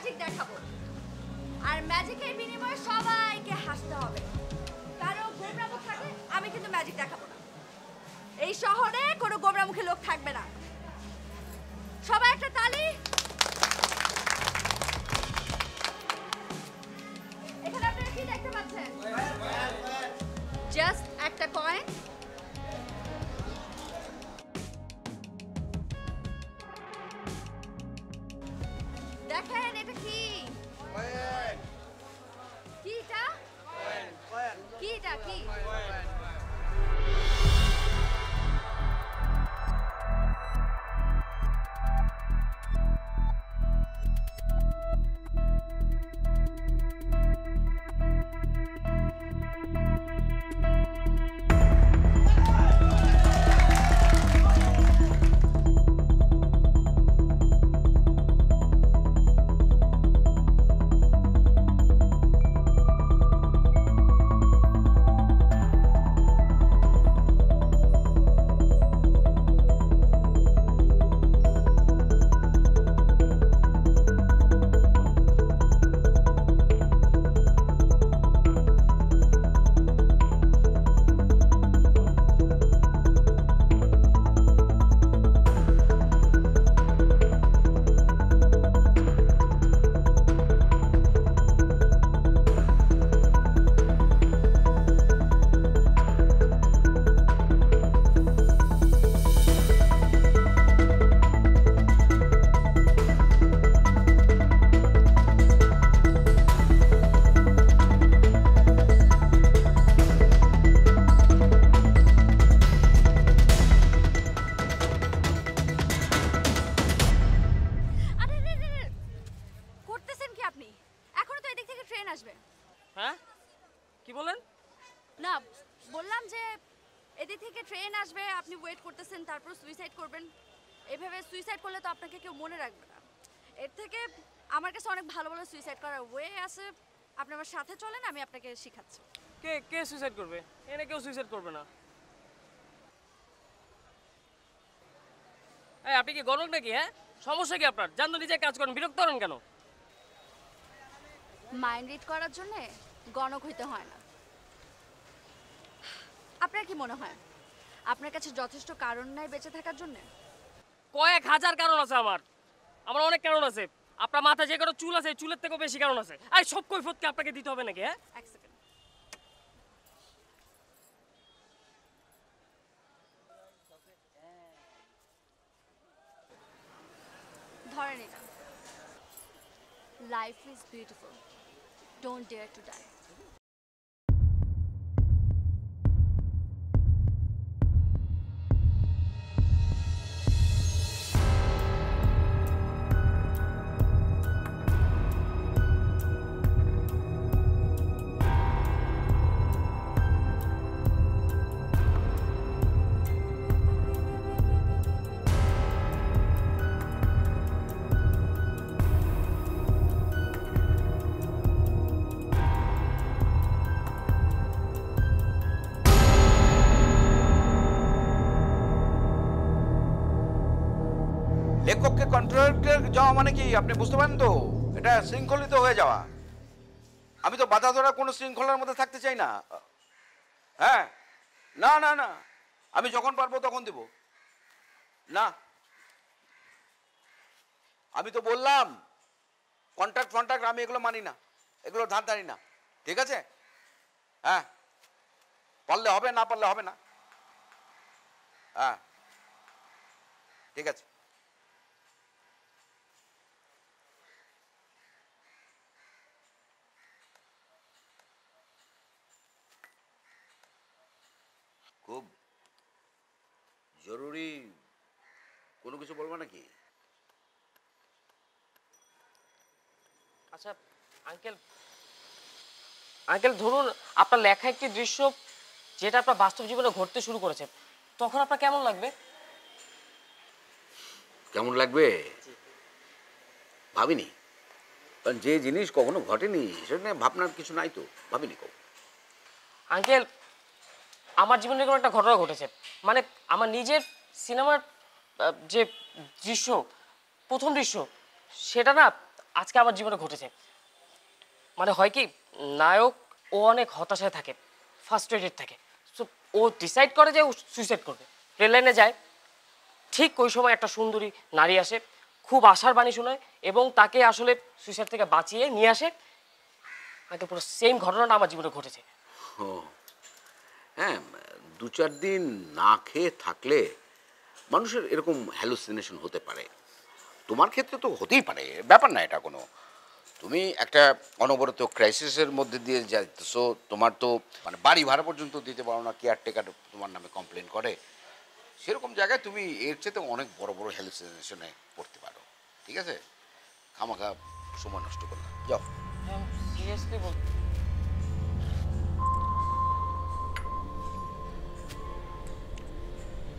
Magic দেখাবো, আর ম্যাজিকের বিনিময়ে সবাইকে হাসতে হবে। কারো গোমরামুখ থাকলে আমি কিন্তু ম্যাজিক দেখাবো না। এই শহরে কোনো গোমরামুখী লোক থাকবে না। সবাই একটা তালি। এখানে আপনারা কি দেখতে পাচ্ছেন? জাস্ট একটা কয়েন। দেখেন এটা কি? কি এটা? কি এটা কি? সাথে চলেন, আমি আপনাকে শিখাচ্ছি। কে কে সুইসাইড করবে? এনে কেউ সুইসাইড করবে না। এই আপনি কি গরম নাকি? হ্যাঁ, সমস্যা কি আপনার? জান তো নিজে কাজ করেন, বিরক্ত হন কেন? মাইন্ড রিড করার জন্য গণক হইতে হয় না। আপনার কি মনে হয় আপনার কাছে যথেষ্ট কারণ নাই বেঁচে থাকার জন্য? কয়েক হাজার কারণ আছে আমার। আমার অনেক কারণ আছে। আপনার মাথায় যে কটা চুল আছে, চুলের থেকেও বেশি কারণ আছে। আর সব কৈফিয়ত কি আপনাকে দিতে হবে নাকি? হ্যাঁ, এক সেকেন্ড। ধরেন এটা, life is beautiful, don't dare to die. লেখককে কন্ট্রোলে যাওয়া মানে কি আপনি বুঝতে পারেন তো? এটা শৃঙ্খলিত হয়ে যাওয়া। আমি তো বাধা ধরা কোনো শৃঙ্খলার মধ্যে থাকতে চাই না। হ্যাঁ, না না না, আমি যখন পারবো তখন দেব না। আমি তো বললাম কন্ট্রাক্ট ফন্ট্রাক্ট আমি এগুলো মানি না, এগুলো ধার ধারি না। ঠিক আছে? হ্যাঁ, পারলে হবে, না পারলে হবে না। হ্যাঁ, ঠিক আছে। খুব জরুরি কোনো কিছু বলবো নাকি? আচ্ছা আঙ্কেল, আঙ্কেল ধরুন আপনার লেখা একটি দৃশ্য যেটা আপনার বাস্তব জীবনে ঘটতে শুরু করেছে, তখন আপনার কেমন লাগবে? কেমন লাগবে ভাবিনি, কারণ যে জিনিস কখনো ঘটেনি সেটা নিয়ে ভাবনার কিছু নাই তো, ভাবিনি কখনো। আঙ্কেল আমার জীবনে এরকম একটা ঘটনা ঘটেছে, মানে আমার নিজের সিনেমার যে দৃশ্য, প্রথম দৃশ্য, সেটা না আজকে আমার জীবনে ঘটেছে। মানে হয় কি, নায়ক ও অনেক হতাশায় থাকে, ফার্স্ট্রেটেড থাকে। সো ও ডিসাইড করে যে ও সুইসাইড করবে। রেল লাইনে যায়, ঠিক ওই সময় একটা সুন্দরী নারী আসে, খুব আশার বাণী শোনায় এবং তাকে আসলে সুইসাইড থেকে বাঁচিয়ে নিয়ে আসে। আগে পুরো সেম ঘটনাটা আমার জীবনে ঘটেছে। ও হ্যাঁ, 2-4 দিন না খেয়ে থাকলে মানুষের এরকম হ্যালুসিনেশন হতে পারে। তোমার ক্ষেত্রে তো হতেই পারে, ব্যাপার না এটা কোনো। তুমি একটা অনবরত ক্রাইসিসের মধ্যে দিয়ে যাচ্ছো, তোমার তো মানে বাড়ি ভাড়া পর্যন্ত দিতে পারো না, কেয়ারটেকার তোমার নামে কমপ্লেন করে। সেরকম জায়গায় তুমি এর চেয়ে অনেক বড় বড় হ্যালুসিনেশনে পড়তে পারো। ঠিক আছে, খামাখা সময় নষ্ট করো না, যাও। সিরিয়াসলি বল।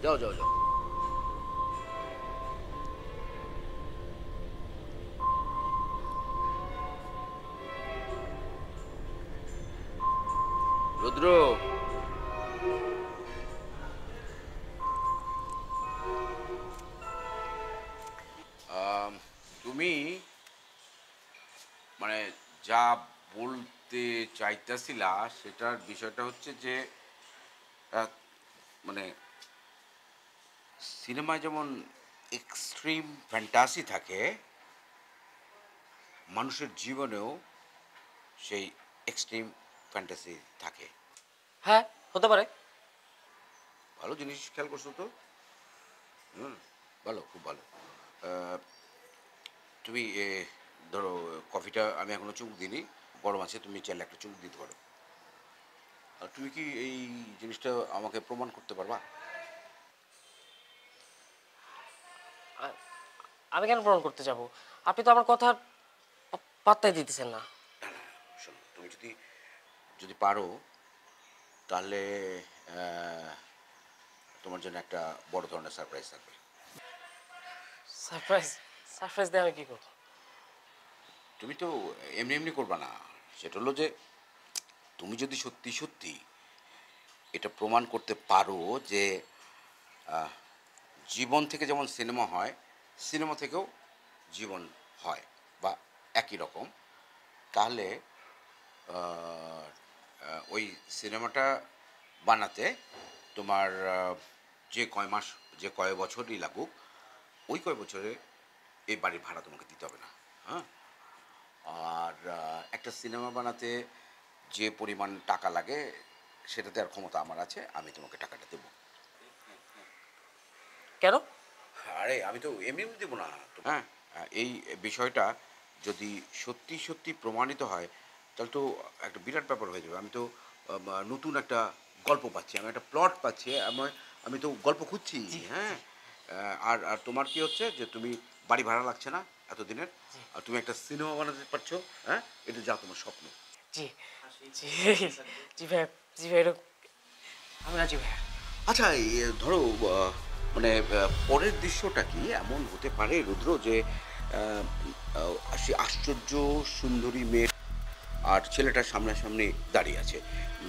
যাও যাও যাও। রুদ্র, তুমি মানে যা বলতে চাইতেছিলা সেটার বিষয়টা হচ্ছে যে মানে সিনেমায় যেমন এক্সট্রিম ফ্যান্টাসি থাকে, মানুষের জীবনেও সেই এক্সট্রিম ফ্যান্টাসি থাকে। হ্যাঁ, হতে পারে। ভালো জিনিস খেয়াল করছো তো। ভালো, খুব ভালো। তুমি ধরো কফিটা আমি এখনো চুমুক দিইনি, গরম আছে, তুমি চাইলে একটা চুমুক দিতে পারো। আর তুমি কি এই জিনিসটা আমাকে প্রমাণ করতে পারবা? আমি কেন প্রমাণ করতে যাব? আপনি তো আমার কথা পাত্তাই দিতেছেন না। না না, শোনো, তুমি যদি পারো তাহলে তোমার জন্য একটা বড় ধরনের সারপ্রাইজ থাকবে। সারপ্রাইজ? সারপ্রাইজ দিয়ে আমি কি করব? তুমি তো এমনি এমনি করবা না। সেটা হলো যে তুমি যদি সত্যি সত্যি এটা প্রমাণ করতে পারো যে জীবন থেকে যেমন সিনেমা হয়, সিনেমা থেকেও জীবন হয় বা একই রকম, তাহলে ওই সিনেমাটা বানাতে তোমার যে কয় মাস, যে কয় বছরই লাগুক, ওই কয় বছরে এই বাড়ির ভাড়া তোমাকে দিতে হবে না। হ্যাঁ, আর একটা সিনেমা বানাতে যে পরিমাণ টাকা লাগে সেটা দেওয়ার ক্ষমতা আমার আছে, আমি তোমাকে টাকাটা দেবো। কেন? আরে আমি তো এমনি দেবো না। হ্যাঁ, এই বিষয়টা যদি সত্যি সত্যি প্রমাণিত হয় তাহলে তো একটা বিরাট ব্যাপার হয়ে যাবে। আমি তো নতুন একটা গল্প পাচ্ছি, আমি একটা প্লট পাচ্ছি, আমি তো গল্প খুঁজছি। হ্যাঁ, আর তোমার কি হচ্ছে যে তুমি বাড়ি ভাড়া লাগছে না এতদিনের, আর তুমি একটা সিনেমা বানাতে পারছো। হ্যাঁ, এটা যা তোমার স্বপ্ন। জি জি জি ভাই, জি ভাই, আমি রাজি ভাই। আচ্ছা, ধরো মানে পরের দৃশ্যটা কি এমন হতে পারে রুদ্র যে সে আশ্চর্য সুন্দরী মেয়ে আর ছেলেটার সামনাসামনি দাঁড়িয়ে আছে,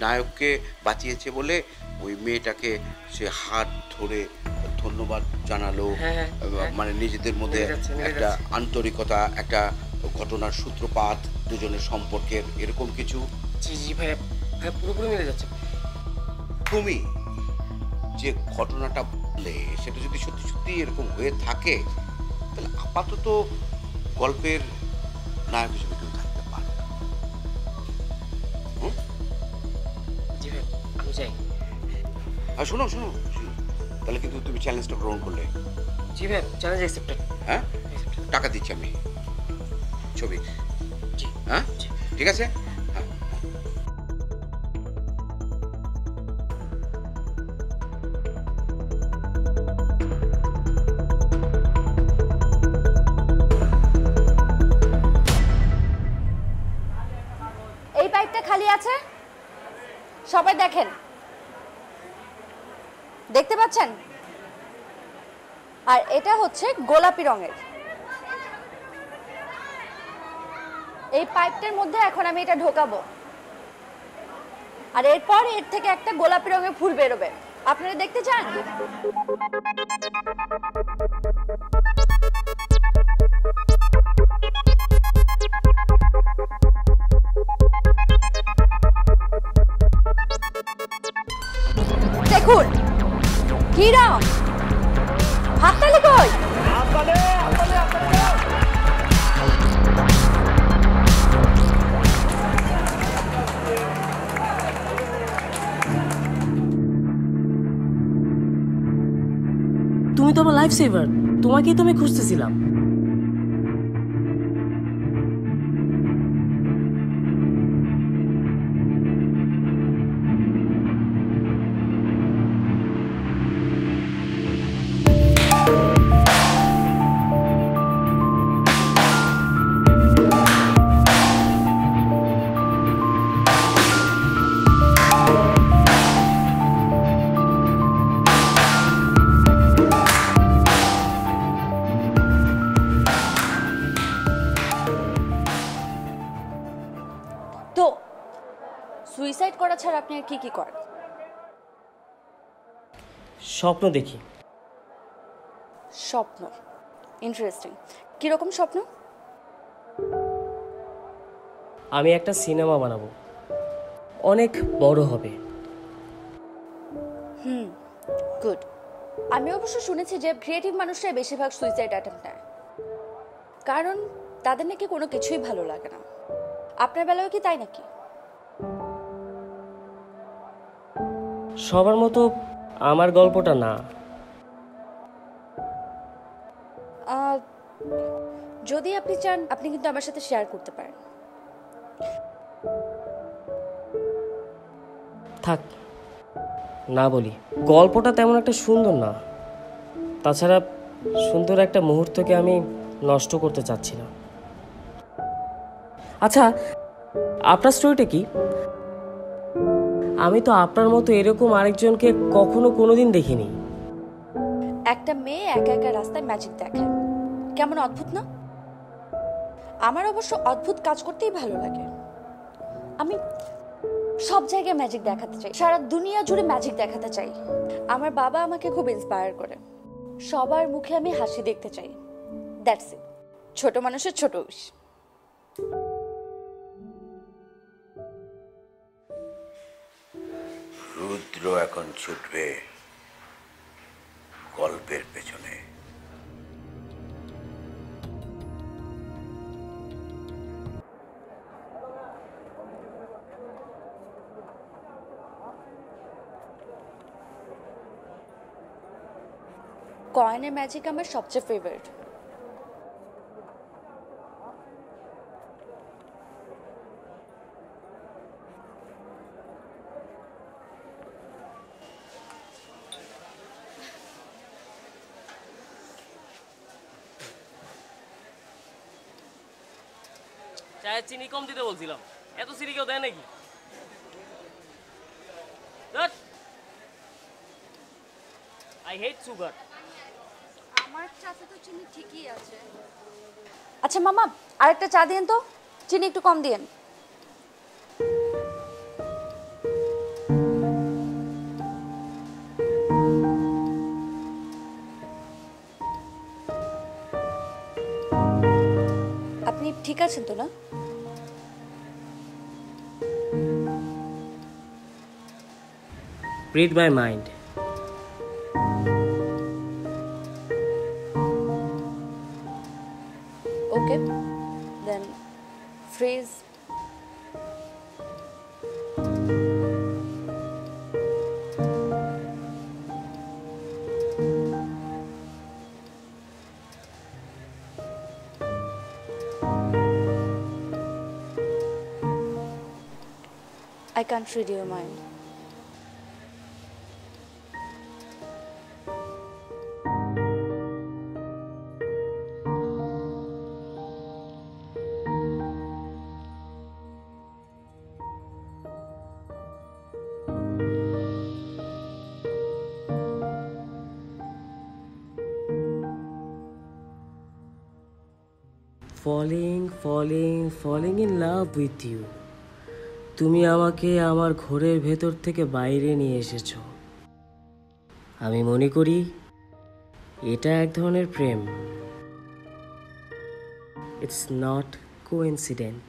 নায়ককে বাঁচিয়েছে বলে ওই মেয়েটাকে সে হাত ধরে ধন্যবাদ জানালো। মানে নিজেদের মধ্যে একটা আন্তরিকতা, একটা ঘটনার সূত্রপাত, দুজনের সম্পর্কের এরকম কিছু। জি জি ভাই, ভাই পুরোপুরি মিলে যাচ্ছে। তুমি যে ঘটনাটা বললে সেটা যদি সত্যি সত্যি এরকম হয়ে থাকে তাহলে আপাতত গল্পের নায়ক হিসেবে তুমি থাকতে পারো। জি ভাই, আমি চাই। আর শোনো শোনো, তাহলে কিন্তু তুমি চ্যালেঞ্জটা গ্রহণ করলে। জি ভাই, চ্যালেঞ্জ অ্যাকসেপ্টেড। হ্যাঁ, টাকা দিচ্ছি আমি ছবি। জি। হ্যাঁ, ঠিক আছে। হ্যাঁ, এই পাইপটা খালি আছে, সবাই দেখেন, দেখতে পাচ্ছেন? আর এটা হচ্ছে গোলাপি রঙের। এই পাইপটার মধ্যে এখন আমি এটা ঢোকাবো, আর এরপর এর থেকে একটা গোলাপি রঙের ফুল বেরোবে। আপনারা দেখতে চান? লাইফ সেভার, তোমাকেই তো আমি খুঁজতেছিলাম। তো সুইসাইড করা ছাড়া আপনি আর কি কি করেন? স্বপ্ন দেখি। স্বপ্ন, ইন্টারেস্টিং। কিরকম স্বপ্ন? আমি একটা সিনেমা বানাবো, অনেক বড় হবে। গুড। আমি অবশ্য শুনেছি যে ক্রিয়েটিভ মানুষরাই বেশিরভাগ সুইসাইড অ্যাটেম্প্ট নেয়, কারণ তাদের নাকি কোনো কিছুই ভালো লাগে না। আপনার বেলায় কি তাই নাকি? সবার মতো আমার গল্পটা না। যদি আপনি চান আপনি কিন্তু আমার সাথে শেয়ার করতে পারেন। থাক, না বলি। গল্পটা তেমন একটা সুন্দর না, তাছাড়া সুন্দর একটা মুহূর্তকে আমি নষ্ট করতে চাচ্ছি না। আচ্ছা, আপনার স্টোরিটা কি? আমি তো আপনার মতো এরকম আরেকজনকে কখনো কোনোদিন দেখিনি। একটা মেয়ে একা একা রাস্তায় ম্যাজিক দেখায়, কেমন অদ্ভুত না? আমার অবশ্য অদ্ভুত কাজ করতেই ভালো লাগে। আমি সব জায়গায় ম্যাজিক দেখাতে চাই, সারা দুনিয়া জুড়ে ম্যাজিক দেখাতে চাই। আমার বাবা আমাকে খুব ইন্সপায়ার করে। সবার মুখে আমি হাসি দেখতে চাই। That's it. ছোট মানুষের ছোট উইশ। রুদ্র এখন ছুটবে গল্পের পেছনে। কয়েনের ম্যাজিক আমার সবচেয়ে ফেভারিট। চায়ের চিনি কম দিতে বলছিলাম, এত চিনি কেউ দেয় নাকি? I hate sugar. আমার চাতে তো চিনি ঠিকই আছে। আচ্ছা মামা, আরেকটা চা দিন তো, চিনি একটু কম দিন। আপনি ঠিক আছেন তো না? Read my mind. Okay, then freeze. I can't read your mind. Falling in love with you. তুমি আমাকে আমার ঘোরের ভেতর থেকে বাইরে নিয়ে এসেছো। আমি মনে করি এটা এক ধরনের প্রেম। It's not coincident.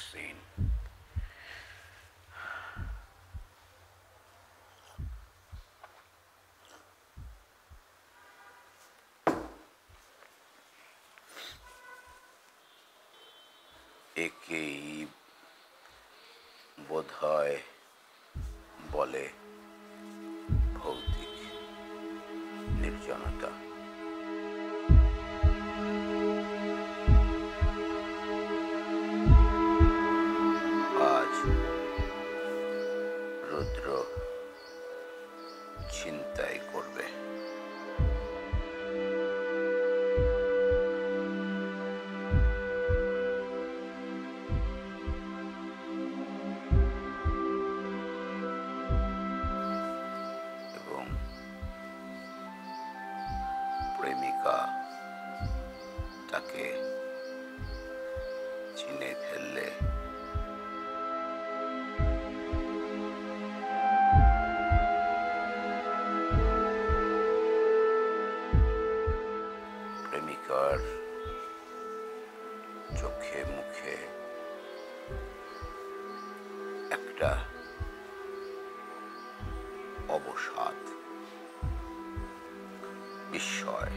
সিন। একেই বোধহয় বলে ভৌতিক নির্জনতা। আজ রুদ্র ছিনতাই করবে। এবং প্রেমিকা তাকে চিনে ফেললে প্রেমিকার চোখে মুখে একটা অবসাদ, বিস্ময়।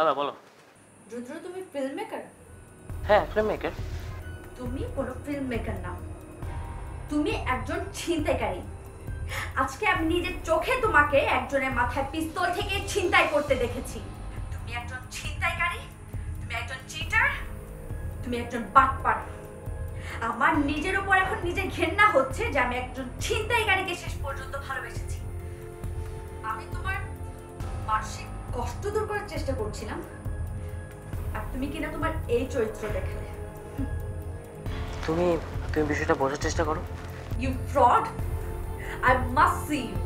হ্যালো, বলো। রুদ্র, তুমি ফিল্ম মেকার? হ্যাঁ, ফিল্ম মেকার। তুমি কোনো ফিল্ম মেকার না, তুমি একজন ছিনতাইকারী। আজকে আমি নিজের চোখে তোমাকে একজনের মাথায় পিস্তল থেকে ছিনতাই করতে দেখেছি। তুমি একজন ছিনতাইকারী, তুমি একজন চিটার, তুমি একজন বাটপার। আমার নিজের উপর এখন নিজের ঘেন্না হচ্ছে যে আমি একজন ছিনতাইকারীকে শেষ পর্যন্ত ভালোবেসেছি। আমি তোমার মানসিক কষ্ট দূর করার চেষ্টা করছিলাম, আর তুমি কিনা তোমার এই চরিত্র দেখালে। তুমি তুমি বিষয়টা বোঝার চেষ্টা করো। You fraud! I must see you.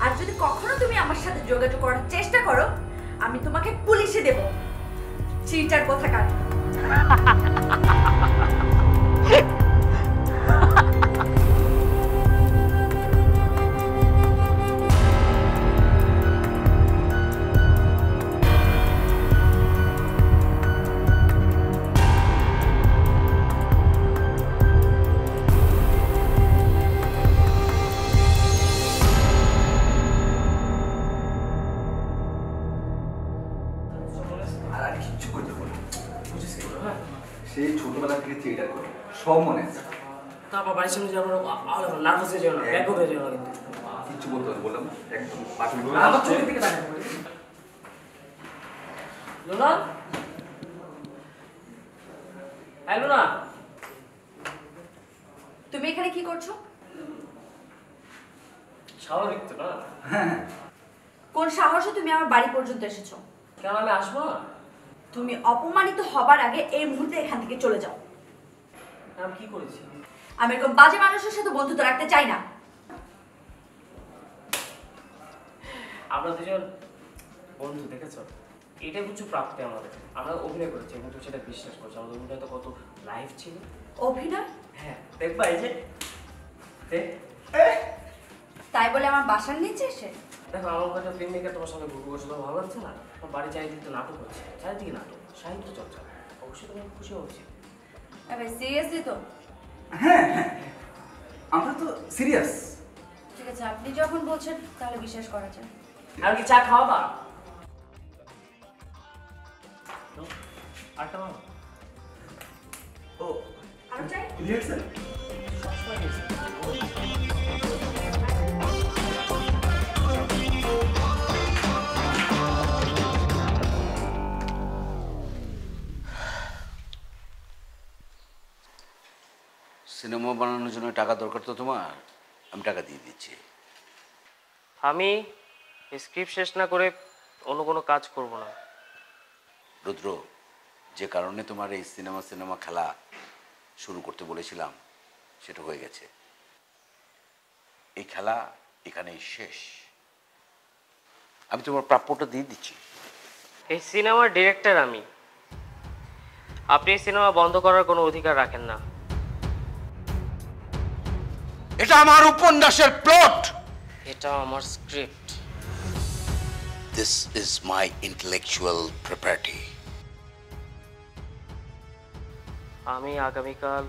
আর যদি কখনো তুমি আমার সাথে যোগাযোগ করার চেষ্টা করো, আমি তোমাকে পুলিশে দেব। চিটার কোথাকার। সেই ছোটবেলা থেকে থিয়েটার করে সব মনে আছে। তারপর বাড়ির সামনে যাবো, নার্ভাস হয়ে যাবো না, ব্যাকআউট হয়ে যাবো না। কিন্তু কিচ্ছু বলতে হবে বললাম না, একদম পাগল আমার চোখের দিকে তাকাতে পারি। লুনা, হ্যাঁ লুনা, তুমি এখানে কি করছো? স্বাভাবিক তো না? কোন সাহসে তুমি আমার বাড়ি পর্যন্ত এসেছো? কেন আমি আসবো না? তুমি অপমানিত হবার আগে এই মুহূর্তে এখান থেকে চলে যাও। আমি কি করেছি? আমি এরকম বাজে মানুষের সাথে বন্ধুত্ব রাখতে চাই না। আমরা দুজন বন্ধু, দেখেছো? এটাই বুঝছো প্রাপ্তি আমাদের। আমরা অভিনয় করেছি এবং তুমি সেটা বিশ্বাস করছো। আমাদের অভিনয় তো কত লাইভ ছিল। অভিনয়? হ্যাঁ, দেখবা এই যে তাই বলে আমার বাসার নিচে এসে? দেখো আমার কাছে ফিল্ম মেকার তোমার সঙ্গে ঘুরবো বসে তোমার ভালো লাগছে না? আমার বাড়ি চারিদিকে তো নাটক হচ্ছে, চারিদিকে নাটক, সাহিত্য চর্চা, অবশ্যই তোমার খুশি হওয়া উচিত। ভাই সিরিয়াসলি তো? হ্যাঁ হ্যাঁ, আমরা তো সিরিয়াস। ঠিক আছে, আপনি যখন বলছেন তাহলে বিশ্বাস করা যায়। আর কি চা খাওয়াবা? আরেকটা মামা ও আরো চাই? রিহার্সাল সবসময় গেছি। সিনেমা বানানোর জন্য টাকা দরকার তো তোমার, আমি টাকা দিয়ে দিচ্ছি। আমি স্ক্রিপ্ট শেষ না করে অন্য কোনো কাজ করব না। রুদ্র, যে কারণে তোমার এই সিনেমা খেলা শুরু করতে বলেছিলাম সেটা হয়ে গেছে। এই খেলা এখানেই শেষ। আমি তোমার প্রাপ্যটা দিয়ে দিচ্ছি। এই সিনেমার ডিরেক্টর আমি। আপনি এই সিনেমা বন্ধ করার কোনো অধিকার রাখেন না। এটা আমার উপন্যাসের প্লট। এটা আমার script. This is my intellectual property. আমি আগামীকাল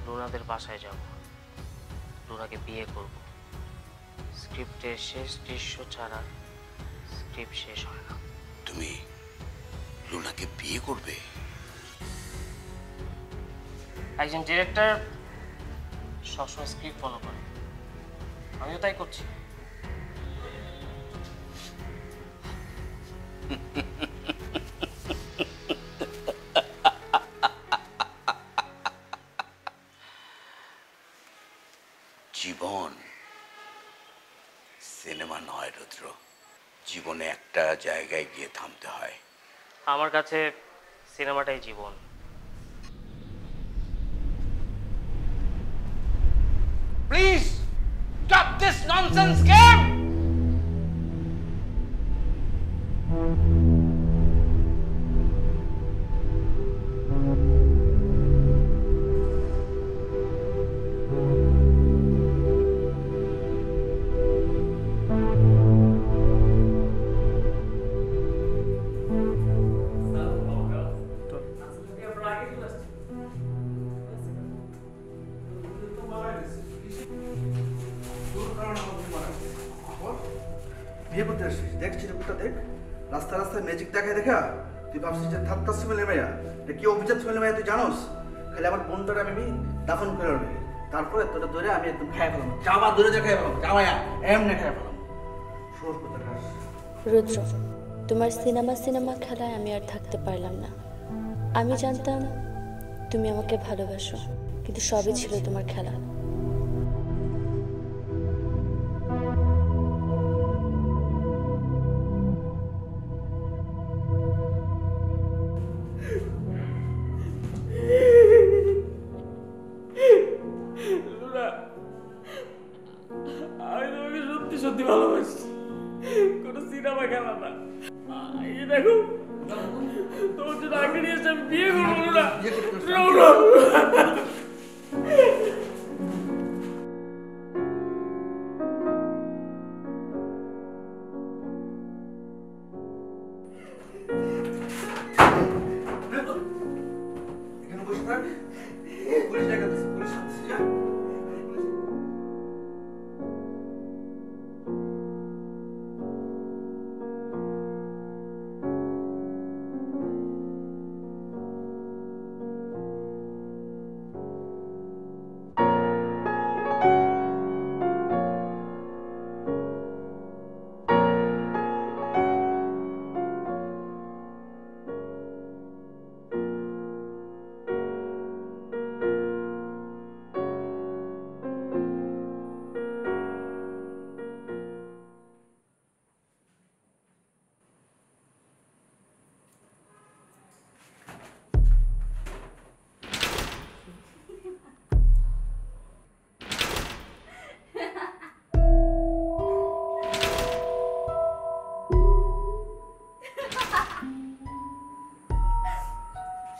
লুনাদের বাসায় যাব, লুনাকে বিয়ে করব। স্ক্রিপ্টের শেষ দৃশ্য ছাড়া স্ক্রিপ্ট শেষ হয় না। তুমি লুনাকে বিয়ে করবে? একজন ডিরেক্টর সবসময় স্ক্রিপ্ট ফলো করে, আমিও তাই করছি। জীবন সিনেমা নয় রুদ্র, জীবনে একটা জায়গায় গিয়ে থামতে হয়। আমার কাছে সিনেমাটাই জীবন। Please stop this nonsense game! বিয়ে করতে আসছিস, দেখ চিরকুটটা দেখ। রাস্তা রাস্তায় ম্যাজিক দেখায় দেখা তুই ভাবছিস যে থাত্তা সিমেলের মেয়া, এটা কি অভিজাত সিমেলের মেয়া তুই জানোস? খালি আমার বোনটারে আমি দাফন করে আনবি, তারপরে তোটা ধরে আমি একদম খাই ফেলাম, চাবা ধরে দেখাই ফেলাম, চাবায়া এমনি খাই ফেলাম। সোর করতে খাস রুদ্র, তোমার সিনেমা খেলায় আমি আর থাকতে পারলাম না। আমি জানতাম তুমি আমাকে ভালোবাসো, কিন্তু সবই ছিল তোমার খেলা। আমি তোমাকে সত্যি সত্যি ভালোবাসি, কোনো সিনেমা খেলা না। এই দেখো তোমার জন্য আগে নিয়ে এসে আমি বিয়ে করবো না। এখানে বসে থাক, পুলিশ জায়গা দিচ্ছে, পুলিশ আসছে, যা।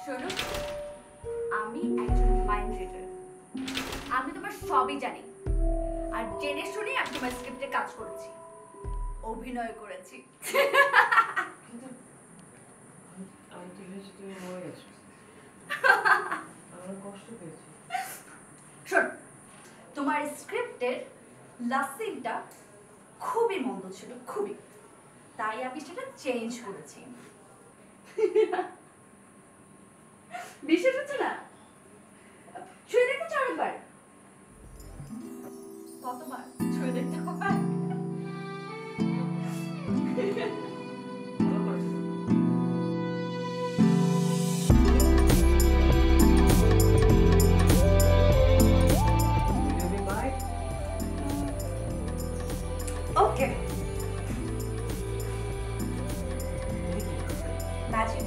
শোনো, আমি একজন মাইন্ড রিডার। আমি তোমার সবই জানি, আর জেনে শুনে আমি তোমার স্ক্রিপ্টে কাজ করেছি। অভিনয় করেছি। আমি তো ভেবেছি তুমি মরে গেছো। আমার কষ্ট পেয়েছি। শোন, তোমার স্ক্রিপ্টের লাস্ট সিনটা খুবই মন্দ ছিল, খুবই। তাই আমি সেটা চেঞ্জ করেছি। বিশ্বাস হচ্ছে না? ছুঁয়ে দেখেছো আরেকবার? কতবার ছুঁয়ে দেখতে হয়? ভালো করেছো। Will you be mine? Okay, magic.